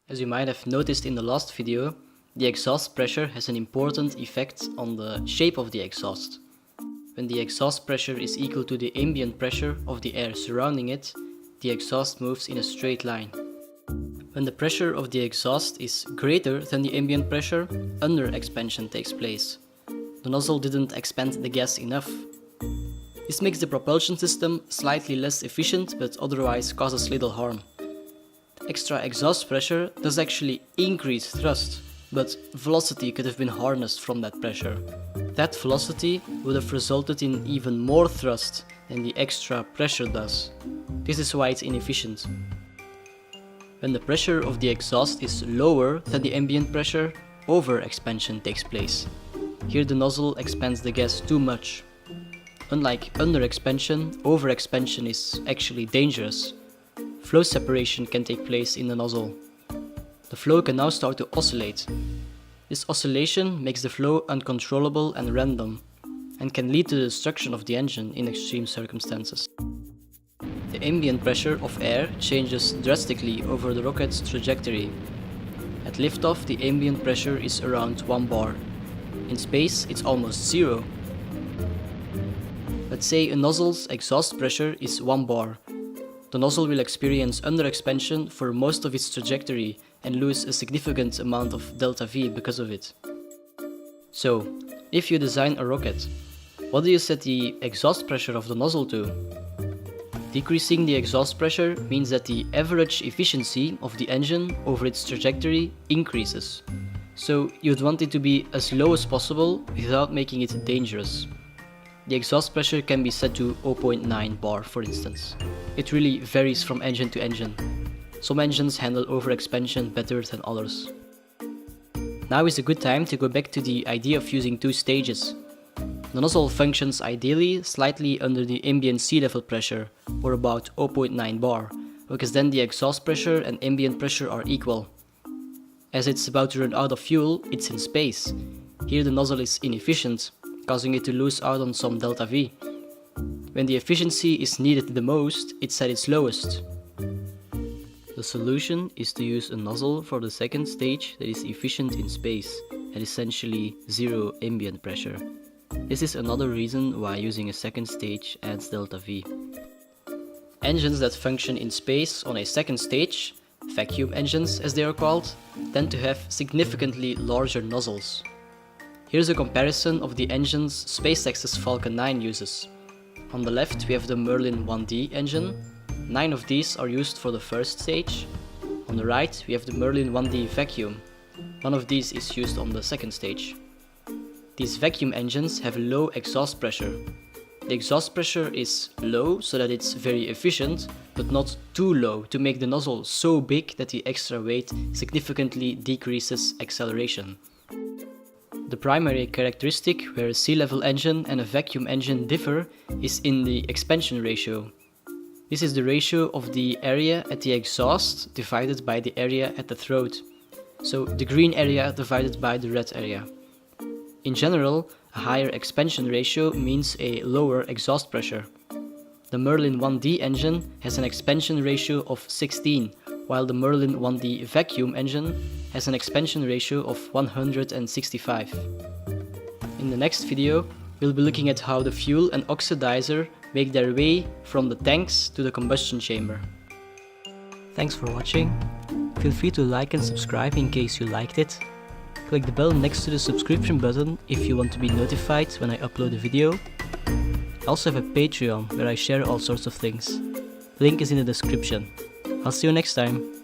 As you might have noticed in the last video, the exhaust pressure has an important effect on the shape of the exhaust. When the exhaust pressure is equal to the ambient pressure of the air surrounding it, the exhaust moves in a straight line. When the pressure of the exhaust is greater than the ambient pressure, under-expansion takes place. The nozzle didn't expand the gas enough. This makes the propulsion system slightly less efficient, but otherwise causes little harm. Extra exhaust pressure does actually increase thrust, but velocity could have been harnessed from that pressure. That velocity would have resulted in even more thrust than the extra pressure does. This is why it's inefficient. When the pressure of the exhaust is lower than the ambient pressure, over-expansion takes place. Here the nozzle expands the gas too much. Unlike under-expansion, over-expansion is actually dangerous. Flow separation can take place in the nozzle. The flow can now start to oscillate. This oscillation makes the flow uncontrollable and random, and can lead to the destruction of the engine in extreme circumstances. The ambient pressure of air changes drastically over the rocket's trajectory. At liftoff, the ambient pressure is around 1 bar. In space, it's almost 0. Let's say a nozzle's exhaust pressure is 1 bar. The nozzle will experience under-expansion for most of its trajectory and lose a significant amount of delta V because of it. So, if you design a rocket, what do you set the exhaust pressure of the nozzle to? Decreasing the exhaust pressure means that the average efficiency of the engine over its trajectory increases. So you'd want it to be as low as possible without making it dangerous. The exhaust pressure can be set to 0.9 bar, for instance. It really varies from engine to engine. Some engines handle overexpansion better than others. Now is a good time to go back to the idea of using 2 stages. The nozzle functions ideally slightly under the ambient sea level pressure, or about 0.9 bar, because then the exhaust pressure and ambient pressure are equal. As it's about to run out of fuel, it's in space. Here the nozzle is inefficient, causing it to lose out on some delta V. When the efficiency is needed the most, it's at its lowest. The solution is to use a nozzle for the second stage that is efficient in space, at essentially 0 ambient pressure. This is another reason why using a second stage adds delta V. Engines that function in space on a second stage, vacuum engines as they are called, tend to have significantly larger nozzles. Here's a comparison of the engines SpaceX's Falcon 9 uses. On the left we have the Merlin 1D engine. 9 of these are used for the first stage. On the right we have the Merlin 1D vacuum. One of these is used on the second stage. These vacuum engines have low exhaust pressure. The exhaust pressure is low so that it's very efficient, but not too low to make the nozzle so big that the extra weight significantly decreases acceleration. The primary characteristic where a sea level engine and a vacuum engine differ is in the expansion ratio. This is the ratio of the area at the exhaust divided by the area at the throat. So the green area divided by the red area. In general, a higher expansion ratio means a lower exhaust pressure. The Merlin 1D engine has an expansion ratio of 16, while the Merlin 1D vacuum engine has an expansion ratio of 165. In the next video, we'll be looking at how the fuel and oxidizer make their way from the tanks to the combustion chamber. Thanks for watching. Feel free to like and subscribe in case you liked it. Click the bell next to the subscription button if you want to be notified when I upload a video. I also have a Patreon where I share all sorts of things. The link is in the description. I'll see you next time.